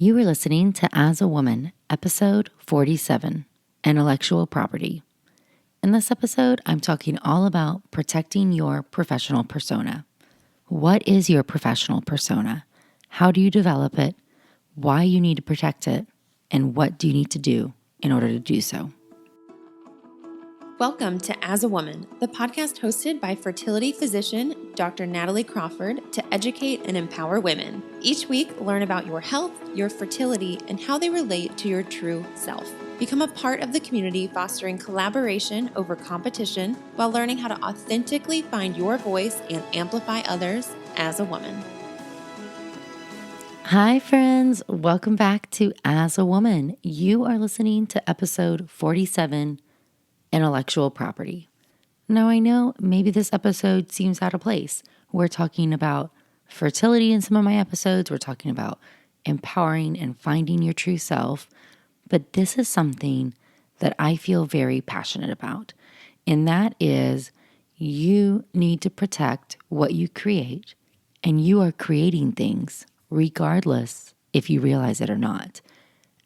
You are listening to As a Woman, episode 47, Intellectual Property. In this episode, I'm talking all about protecting your professional persona. What is your professional persona? How do you develop it? Why you need to protect it? And what do you need to do in order to do so? Welcome to As a Woman, the podcast hosted by fertility physician Dr. Natalie Crawford to educate and empower women. Each week, learn about your health, your fertility, and how they relate to your true self. Become a part of the community fostering collaboration over competition while learning how to authentically find your voice and amplify others as a woman. Hi, friends. Welcome back to As a Woman. You are listening to episode 47, Intellectual Property. Now, I know maybe this episode seems out of place. We're talking about fertility in some of my episodes. We're talking about empowering and finding your true self. But this is something that I feel very passionate about. And that is you need to protect what you create. And you are creating things regardless if you realize it or not.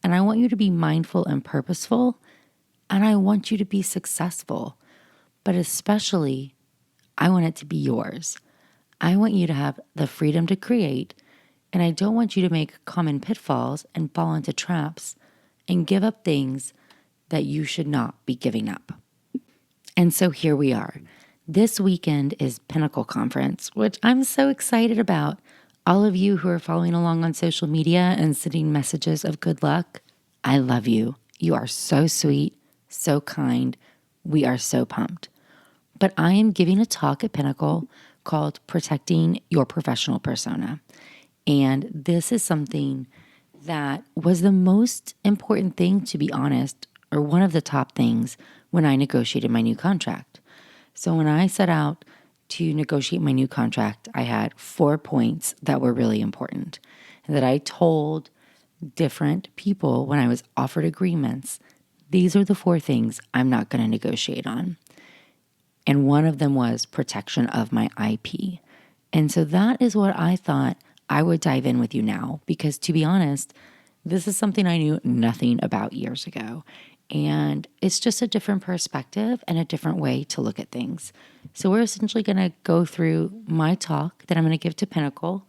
And I want you to be mindful and purposeful. And I want you to be successful, but especially I want it to be yours. I want you to have the freedom to create, and I don't want you to make common pitfalls and fall into traps and give up things that you should not be giving up. And so here we are. This weekend is Pinnacle Conference, which I'm so excited about. All of you who are following along on social media and sending messages of good luck, I love you. You are so sweet. So kind. We are so pumped. But I am giving a talk at Pinnacle called Protecting Your Professional Persona. And this is something that was the most important thing, to be honest, or one of the top things when I negotiated my new contract. So when I set out to negotiate my new contract, I had 4 points that were really important and that I told different people when I was offered agreements. These are the 4 things I'm not going to negotiate on. And one of them was protection of my IP. And so that is what I thought I would dive in with you now, because to be honest, this is something I knew nothing about years ago. And it's just a different perspective and a different way to look at things. So we're essentially going to go through my talk that I'm going to give to Pinnacle.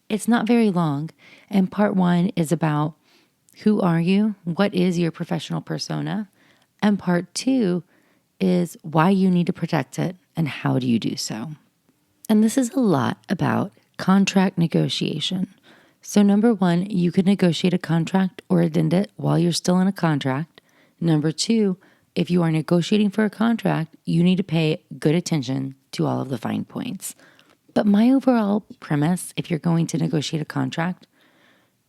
It's not very long. And part 1 is about who are you? What is your professional persona? And part 2 is why you need to protect it and how do you do so? And this is a lot about contract negotiation. So number 1, you could negotiate a contract or addend it while you're still in a contract. Number 2, if you are negotiating for a contract, you need to pay good attention to all of the fine points. But my overall premise, if you're going to negotiate a contract,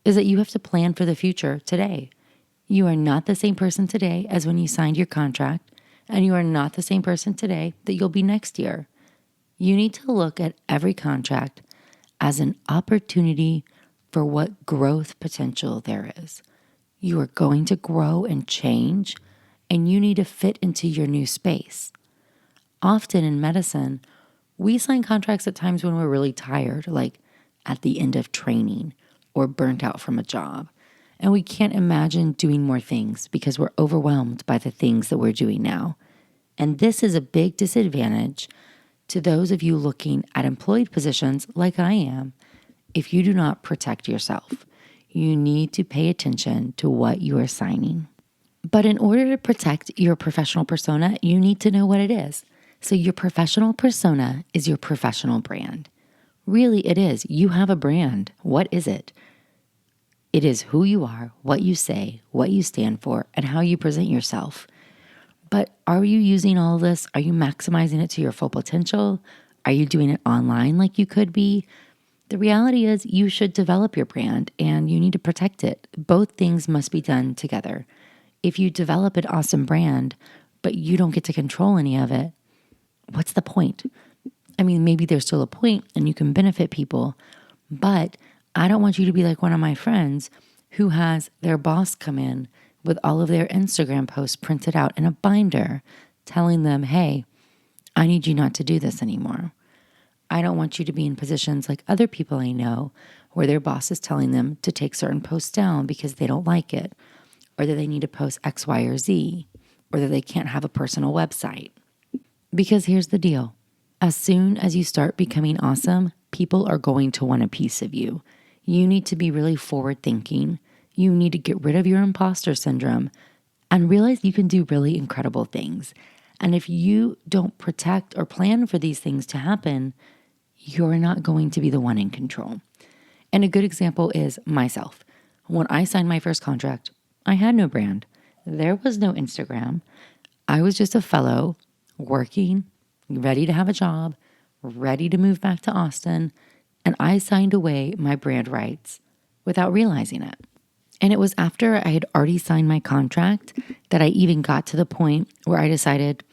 is that you have to plan for the future today. You are not the same person today as when you signed your contract, and you are not the same person today that you'll be next year. You need to look at every contract as an opportunity for what growth potential there is. You are going to grow and change, and you need to fit into your new space. Often in medicine, we sign contracts at times when we're really tired, like at the end of training, or burnt out from a job. And we can't imagine doing more things because we're overwhelmed by the things that we're doing now. And this is a big disadvantage to those of you looking at employed positions like I am. If you do not protect yourself, you need to pay attention to what you are signing. But in order to protect your professional persona, you need to know what it is. So your professional persona is your professional brand. Really, it is. You have a brand. What is it? It is who you are, what you say, what you stand for, and how you present yourself. But are you using all of this? Are you maximizing it to your full potential? Are you doing it online like you could be? The reality is you should develop your brand and you need to protect it. Both things must be done together. If you develop an awesome brand, but you don't get to control any of it, what's the point? I mean, maybe there's still a point and you can benefit people, but I don't want you to be like one of my friends who has their boss come in with all of their Instagram posts printed out in a binder telling them, hey, I need you not to do this anymore. I don't want you to be in positions like other people I know where their boss is telling them to take certain posts down because they don't like it, or that they need to post X, Y, or Z, or that they can't have a personal website. Because here's the deal. As soon as you start becoming awesome, people are going to want a piece of you. You need to be really forward thinking. You need to get rid of your imposter syndrome and realize you can do really incredible things. And if you don't protect or plan for these things to happen, you're not going to be the one in control. And a good example is myself. When I signed my first contract, I had no brand. There was no Instagram. I was just a fellow working, ready to have a job, ready to move back to Austin, and I signed away my brand rights without realizing it. And it was after I had already signed my contract that I even got to the point where I decided,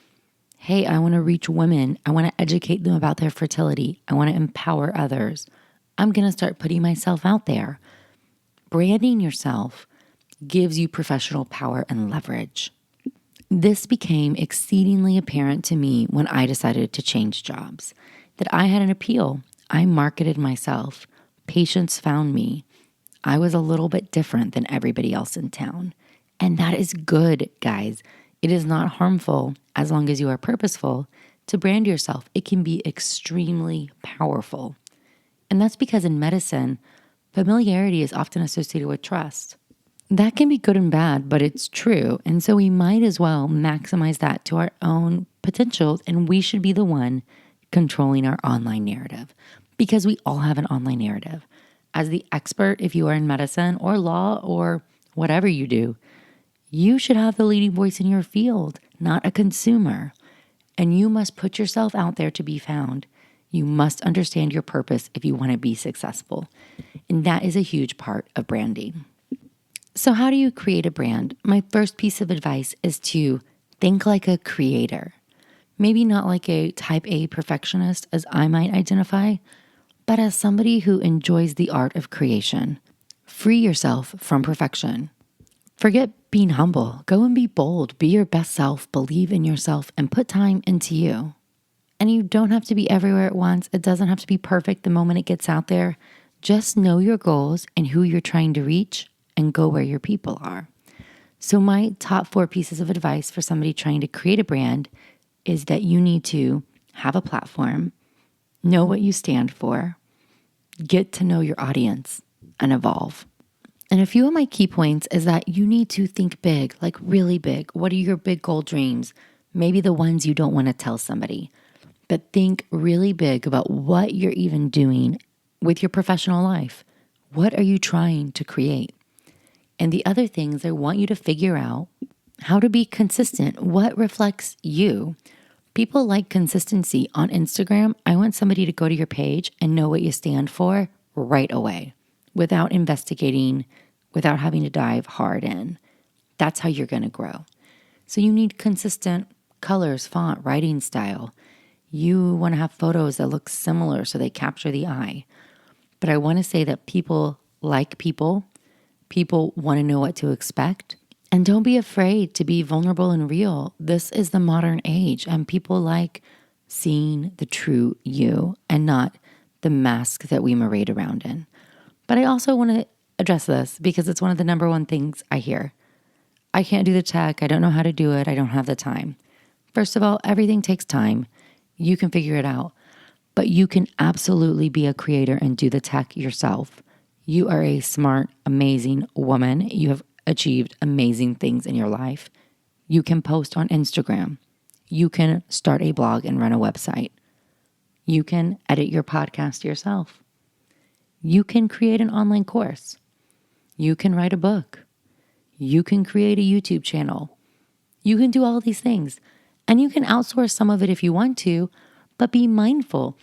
hey, I want to reach women. I want to educate them about their fertility. I want to empower others. I'm going to start putting myself out there. Branding yourself gives you professional power and leverage. This became exceedingly apparent to me when I decided to change jobs, that I had an appeal. I marketed myself. Patients found me. I was a little bit different than everybody else in town. And that is good, guys. It is not harmful as long as you are purposeful to brand yourself. It can be extremely powerful. And that's because in medicine, familiarity is often associated with trust. That can be good and bad, but it's true. And so we might as well maximize that to our own potential. And we should be the one controlling our online narrative because we all have an online narrative. As the expert, if you are in medicine or law or whatever you do, you should have the leading voice in your field, not a consumer. And you must put yourself out there to be found. You must understand your purpose if you want to be successful. And that is a huge part of branding. So how do you create a brand? My first piece of advice is to think like a creator. Maybe not like a type A perfectionist as I might identify, but as somebody who enjoys the art of creation. Free yourself from perfection. Forget being humble. Go and be bold. Be your best self. Believe in yourself and put time into you. And you don't have to be everywhere at once. It doesn't have to be perfect the moment it gets out there. Just know your goals and who you're trying to reach and go where your people are. So my top 4 pieces of advice for somebody trying to create a brand is that you need to have a platform, know what you stand for, get to know your audience, and evolve. And a few of my key points is that you need to think big, like really big. What are your big goal dreams? Maybe the ones you don't want to tell somebody, but think really big about what you're even doing with your professional life. What are you trying to create? And the other things, I want you to figure out how to be consistent. What reflects you? People like consistency on Instagram. I want somebody to go to your page and know what you stand for right away without investigating, without having to dive hard in. That's how you're going to grow. So you need consistent colors, font, writing style. You want to have photos that look similar so they capture the eye. But I want to say that people like people. People want to know what to expect. And don't be afraid to be vulnerable and real. This is the modern age, and people like seeing the true you and not the mask that we parade around in. But I also want to address this because it's one of the number one things I hear. I can't do the tech. I don't know how to do it. I don't have the time. First of all, everything takes time. You can figure it out, but you can absolutely be a creator and do the tech yourself. You are a smart, amazing woman. You have achieved amazing things in your life. You can post on Instagram. You can start a blog and run a website. You can edit your podcast yourself. You can create an online course. You can write a book. You can create a YouTube channel. You can do all these things. And you can outsource some of it if you want to, but be mindful.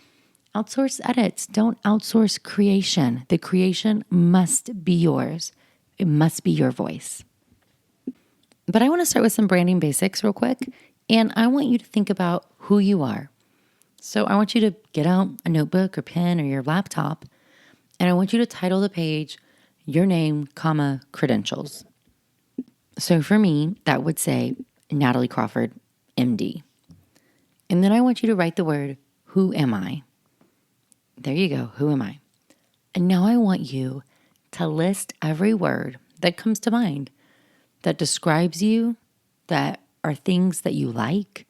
Outsource edits. Don't outsource creation. The creation must be yours. It must be your voice. But I want to start with some branding basics real quick. And I want you to think about who you are. So I want you to get out a notebook or pen or your laptop. And I want you to title the page, your name, comma, credentials. So for me, that would say Natalie Crawford, MD. And then I want you to write the word, who am I? There you go. Who am I? And now I want you to list every word that comes to mind that describes you, that are things that you like,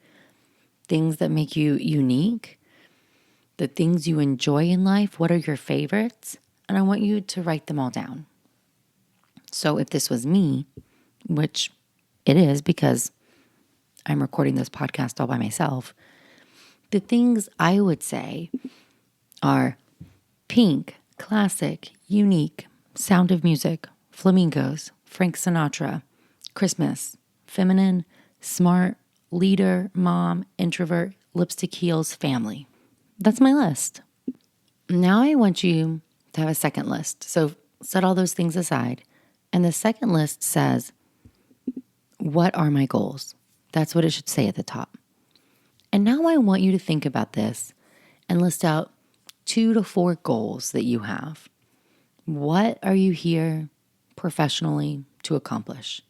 things that make you unique, the things you enjoy in life. What are your favorites? And I want you to write them all down. So if this was me, which it is because I'm recording this podcast all by myself, the things I would say are pink, classic, unique, Sound of Music, flamingos, Frank Sinatra, Christmas, feminine, smart, leader, mom, introvert, lipstick heels, family. That's my list. Now I want you to have a second list. So set all those things aside. And the second list says, what are my goals? That's what it should say at the top. And now I want you to think about this and list out 2 to 4 goals that you have. What are you here professionally to accomplish?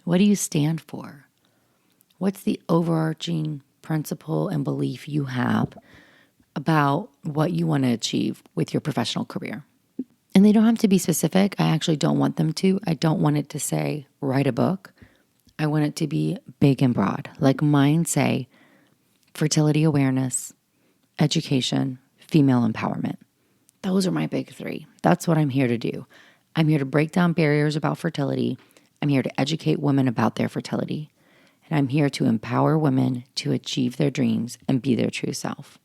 What do you stand for? What's the overarching principle and belief you have about what you want to achieve with your professional career? And they don't have to be specific. I actually don't want them to. I don't want it to say, write a book. I want it to be big and broad. Like mine say, fertility awareness, education, female empowerment. Those are my big 3. That's what I'm here to do. I'm here to break down barriers about fertility. I'm here to educate women about their fertility. And I'm here to empower women to achieve their dreams and be their true self.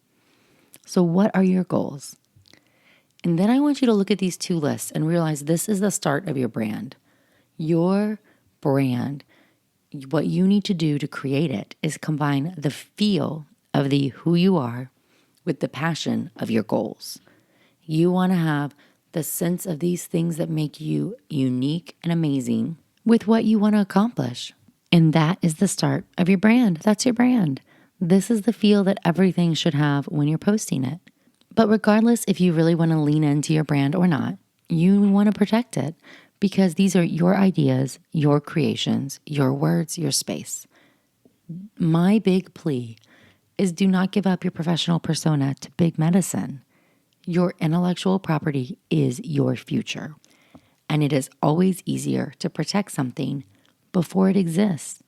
So what are your goals? And then I want you to look at these 2 lists and realize this is the start of your brand. Your brand, what you need to do to create it is combine the feel of the who you are with the passion of your goals. You want to have the sense of these things that make you unique and amazing with what you want to accomplish. And that is the start of your brand. That's your brand. This is the feel that everything should have when you're posting it. But regardless if you really want to lean into your brand or not, you want to protect it because these are your ideas, your creations, your words, your space. My big plea is do not give up your professional persona to big medicine. Your intellectual property is your future, and it is always easier to protect something before it exists.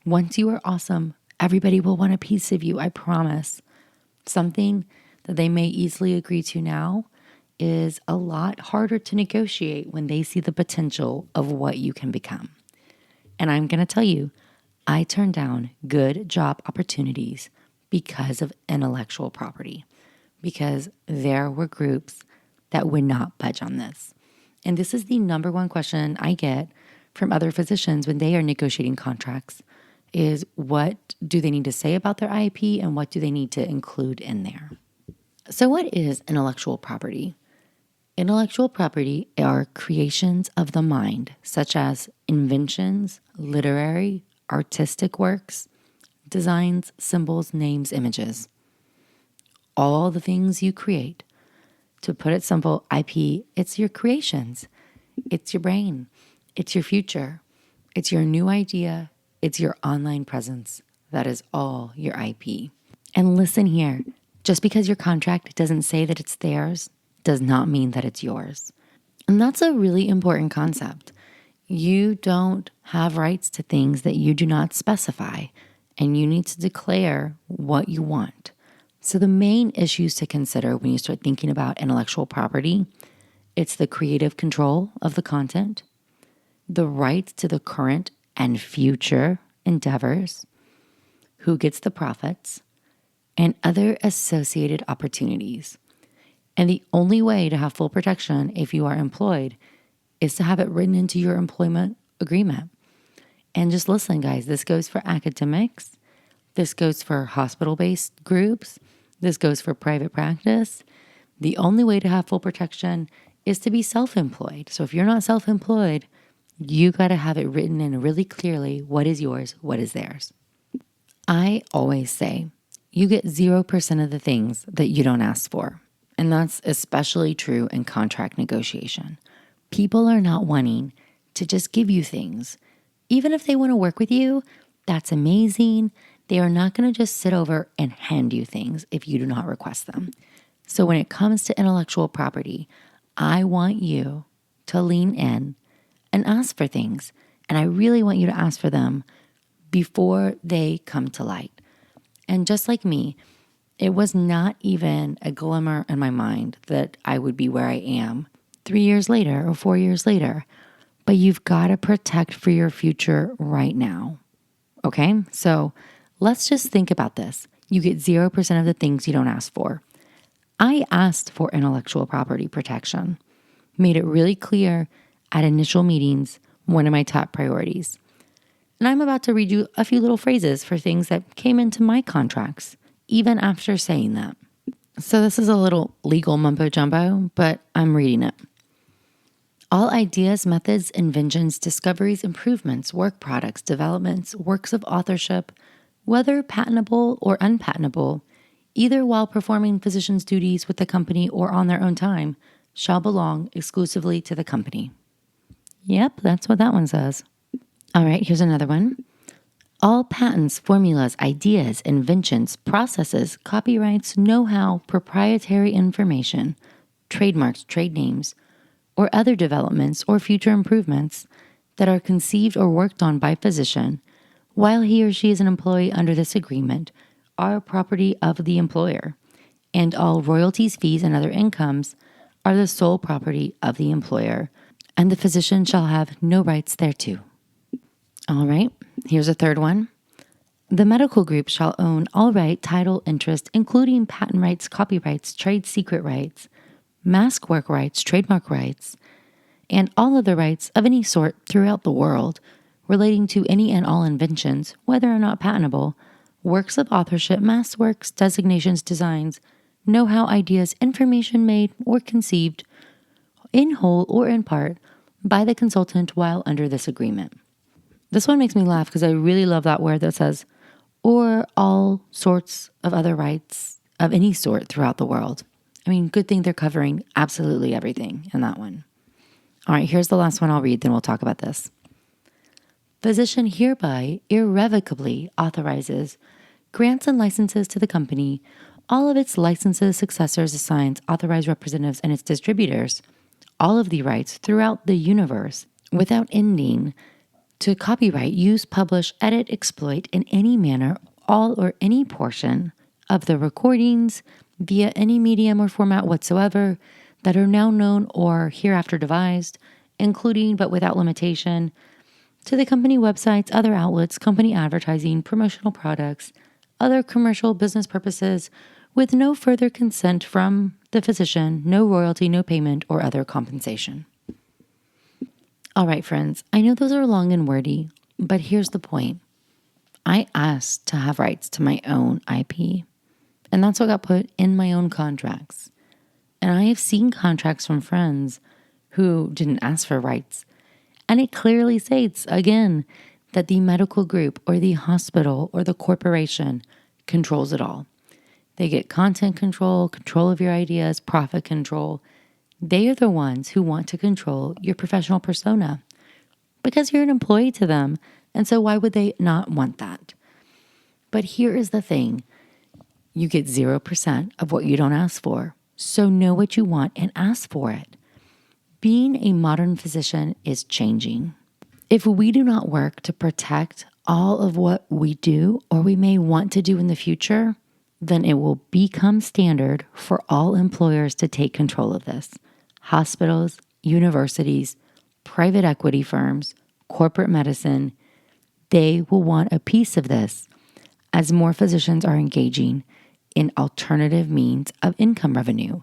Once you are awesome, everybody will want a piece of you, I promise. Something that they may easily agree to now is a lot harder to negotiate when they see the potential of what you can become. And I'm going to tell you, I turned down good job opportunities because of intellectual property, because there were groups that would not budge on this. And this is the number one question I get from other physicians when they are negotiating contracts is what do they need to say about their IP and what do they need to include in there? So what is intellectual property? Intellectual property are creations of the mind, such as inventions, literary, artistic works, designs, symbols, names, images. All the things you create. To put it simple, IP, it's your creations. It's your brain. It's your future. It's your new idea. It's your online presence. That is all your IP. And listen here, just because your contract doesn't say that it's theirs does not mean that it's yours. And that's a really important concept. You don't have rights to things that you do not specify, and you need to declare what you want. So the main issues to consider when you start thinking about intellectual property, it's the creative control of the content, the rights to the current and future endeavors, who gets the profits, and other associated opportunities. And the only way to have full protection if you are employed is to have it written into your employment agreement. And just listen, guys, this goes for academics. This goes for hospital-based groups. This goes for private practice. The only way to have full protection is to be self-employed. So if you're not self-employed, you got to have it written in really clearly what is yours, what is theirs. I always say you get 0% of the things that you don't ask for. And that's especially true in contract negotiation. People are not wanting to just give you things. Even if they want to work with you, that's amazing. They are not going to just sit over and hand you things if you do not request them. So when it comes to intellectual property, I want you to lean in and ask for things. And I really want you to ask for them before they come to light. And just like me, it was not even a glimmer in my mind that I would be where I am 3 years later or 4 years later. But you've got to protect for your future right now. Okay? So let's just think about this. You get 0% of the things you don't ask for. I asked for intellectual property protection, made it really clear at initial meetings, one of my top priorities. And I'm about to read you a few little phrases for things that came into my contracts, even after saying that. So this is a little legal mumbo jumbo, but I'm reading it. All ideas, methods, inventions, discoveries, improvements, work products, developments, works of authorship, whether patentable or unpatentable, either while performing physician's duties with the company or on their own time, shall belong exclusively to the company. Yep, that's what that one says. All right, here's another one. All patents, formulas, ideas, inventions, processes, copyrights, know-how, proprietary information, trademarks, trade names, or other developments or future improvements that are conceived or worked on by physician while he or she is an employee under this agreement are property of the employer, and all royalties, fees, and other incomes are the sole property of the employer, and the physician shall have no rights thereto. All right, here's a third one. The medical group shall own all right, title, interest, including patent rights, copyrights, trade secret rights, mask work rights, trademark rights, and all other rights of any sort throughout the world relating to any and all inventions, whether or not patentable, works of authorship, mass works, designations, designs, know-how, ideas, information made or conceived in whole or in part by the consultant while under this agreement. This one makes me laugh because I really love that word that says, or all sorts of other rights of any sort throughout the world. I mean, good thing they're covering absolutely everything in that one. All right, here's the last one I'll read, then we'll talk about this. Physician hereby irrevocably authorizes, grants and licenses to the company, all of its licenses, successors, assigns, authorized representatives, and its distributors, all of the rights throughout the universe, without ending, to copyright, use, publish, edit, exploit in any manner, all or any portion of the recordings via any medium or format whatsoever that are now known or hereafter devised, including but without limitation, to the company websites, other outlets, company advertising, promotional products, other commercial business purposes, with no further consent from the physician, no royalty, no payment, or other compensation. All right, friends, I know those are long and wordy, but here's the point. I asked to have rights to my own IP, and that's what got put in my own contracts. And I have seen contracts from friends who didn't ask for rights. And it clearly states, again, that the medical group or the hospital or the corporation controls it all. They get content control, control of your ideas, profit control. They are the ones who want to control your professional persona because you're an employee to them. And so why would they not want that? But here is the thing. You get 0% of what you don't ask for. So know what you want and ask for it. Being a modern physician is changing. If we do not work to protect all of what we do or we may want to do in the future, then it will become standard for all employers to take control of this. Hospitals, universities, private equity firms, corporate medicine, they will want a piece of this as more physicians are engaging in alternative means of income revenue.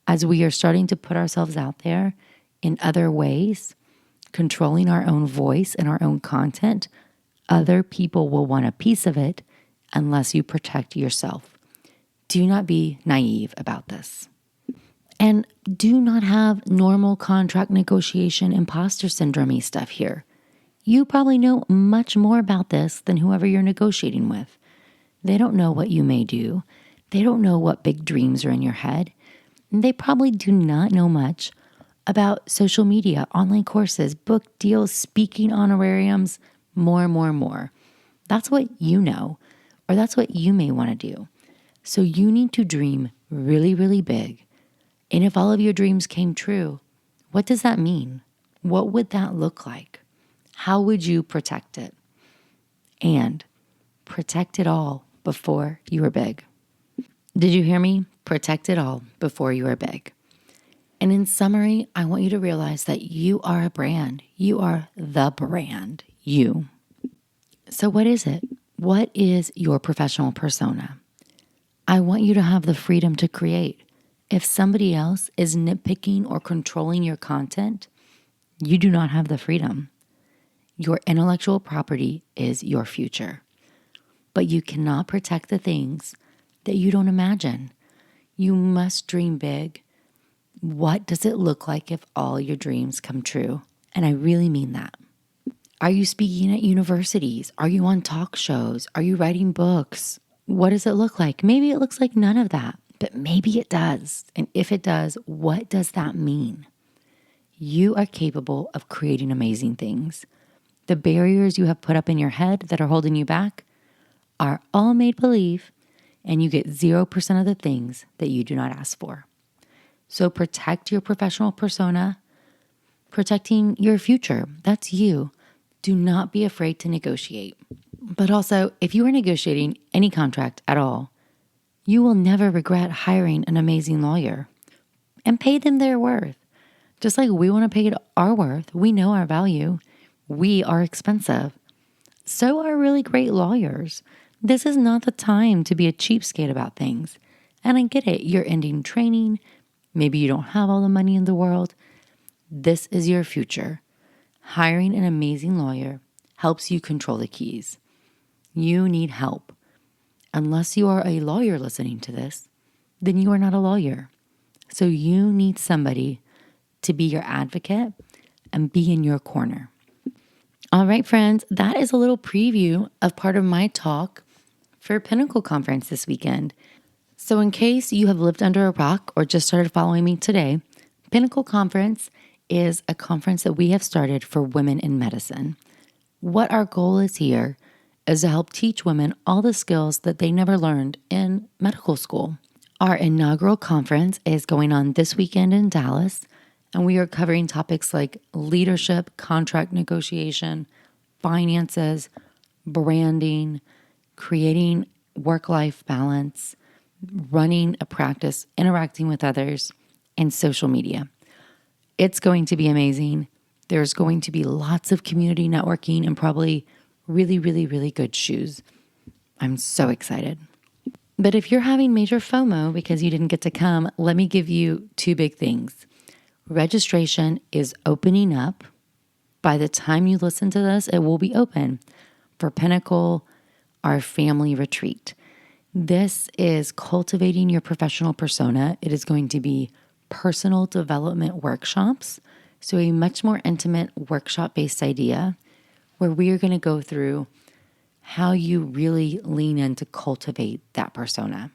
As we are starting to put ourselves out there in other ways, controlling our own voice and our own content, other people will want a piece of it unless you protect yourself. Do not be naive about this. And do not have normal contract negotiation imposter syndrome stuff here. You probably know much more about this than whoever you're negotiating with. They don't know what you may do. They don't know what big dreams are in your head. And they probably do not know much about social media, online courses, book deals, speaking honorariums, more. That's what you know, or that's what you may want to do. So you need to dream really, really big And if all of your dreams came true, what does that mean? What would that look like? How would you protect it? And protect it all before you were big. Did you hear me? Protect it all before you were big. And in summary, I want you to realize that you are a brand. You are the brand, you. So what is it? What is your professional persona? I want you to have the freedom to create. If somebody else is nitpicking or controlling your content, you do not have the freedom. Your intellectual property is your future. But you cannot protect the things that you don't imagine. You must dream big. What does it look like if all your dreams come true? And I really mean that. Are you speaking at universities? Are you on talk shows? Are you writing books? What does it look like? Maybe it looks like none of that, but maybe it does. And if it does, what does that mean? You are capable of creating amazing things. The barriers you have put up in your head that are holding you back are all made believe, and you get 0% of the things that you do not ask for. So protect your professional persona, protecting your future. That's you. Do not be afraid to negotiate. But also, if you are negotiating any contract at all, you will never regret hiring an amazing lawyer and pay them their worth. Just like we want to pay our worth, we know our value. We are expensive. So are really great lawyers. This is not the time to be a cheapskate about things. And I get it. You're ending training. Maybe you don't have all the money in the world. This is your future. Hiring an amazing lawyer helps you control the keys. You need help. Unless you are a lawyer listening to this, then you are not a lawyer. So you need somebody to be your advocate and be in your corner. All right, friends, that is a little preview of part of my talk for Pinnacle Conference this weekend. So in case you have lived under a rock or just started following me today, Pinnacle Conference is a conference that we have started for women in medicine. What our goal is here is to help teach women all the skills that they never learned in medical school. Our inaugural conference is going on this weekend in Dallas, and we are covering topics like leadership, contract negotiation, finances, branding, creating work-life balance, running a practice, interacting with others, and social media. It's going to be amazing. There's going to be lots of community networking and probably really, really, really good shoes. I'm so excited. But if you're having major FOMO because you didn't get to come, let me give you two big things. Registration is opening up. By the time you listen to this, it will be open for Pinnacle, our family retreat. This is cultivating your professional persona. It is going to be personal development workshops. So a much more intimate workshop-based idea where we are going to go through how you really lean in to cultivate that persona.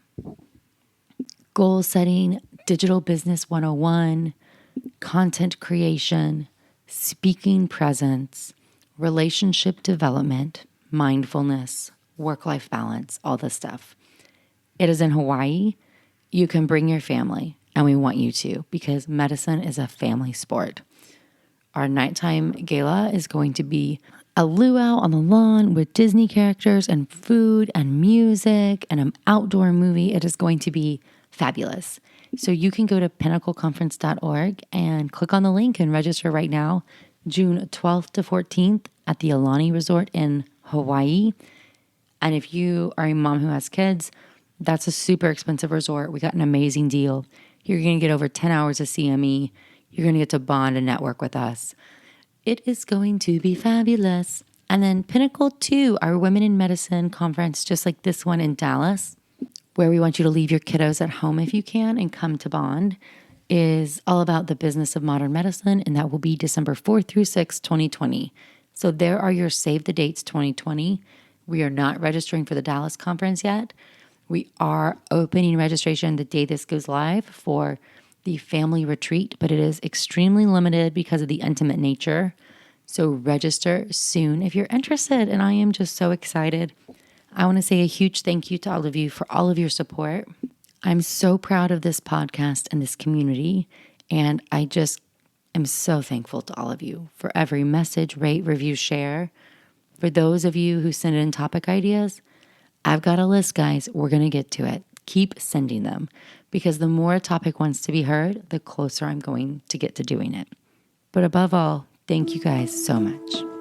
Goal setting, digital business 101, content creation, speaking presence, relationship development, mindfulness, work-life balance, all this stuff. It is in Hawaii. You can bring your family, and we want you to because medicine is a family sport. Our nighttime gala is going to be a luau on the lawn with Disney characters and food and music and an outdoor movie. It is going to be fabulous. So you can go to pinnacleconference.org and click on the link and register right now, June 12th to 14th at the Aulani Resort in Hawaii. And if you are a mom who has kids, that's a super expensive resort. We got an amazing deal. You're going to get over 10 hours of CME. You're going to get to bond and network with us. It is going to be fabulous. And then Pinnacle 2, our Women in Medicine conference, just like this one in Dallas, where we want you to leave your kiddos at home if you can and come to bond, is all about the business of modern medicine. And that will be December 4th through 6th, 2020. So there are your save the dates 2020. We are not registering for the Dallas conference yet. We are opening registration the day this goes live for the family retreat, but it is extremely limited because of the intimate nature. So register soon if you're interested. And I am just so excited. I want to say a huge thank you to all of you for all of your support. I'm so proud of this podcast and this community, and I just am so thankful to all of you for every message, rate, review, share. For those of you who send in topic ideas, I've got a list, guys. We're going to get to it. Keep sending them because the more a topic wants to be heard, the closer I'm going to get to doing it. But above all, thank you guys so much.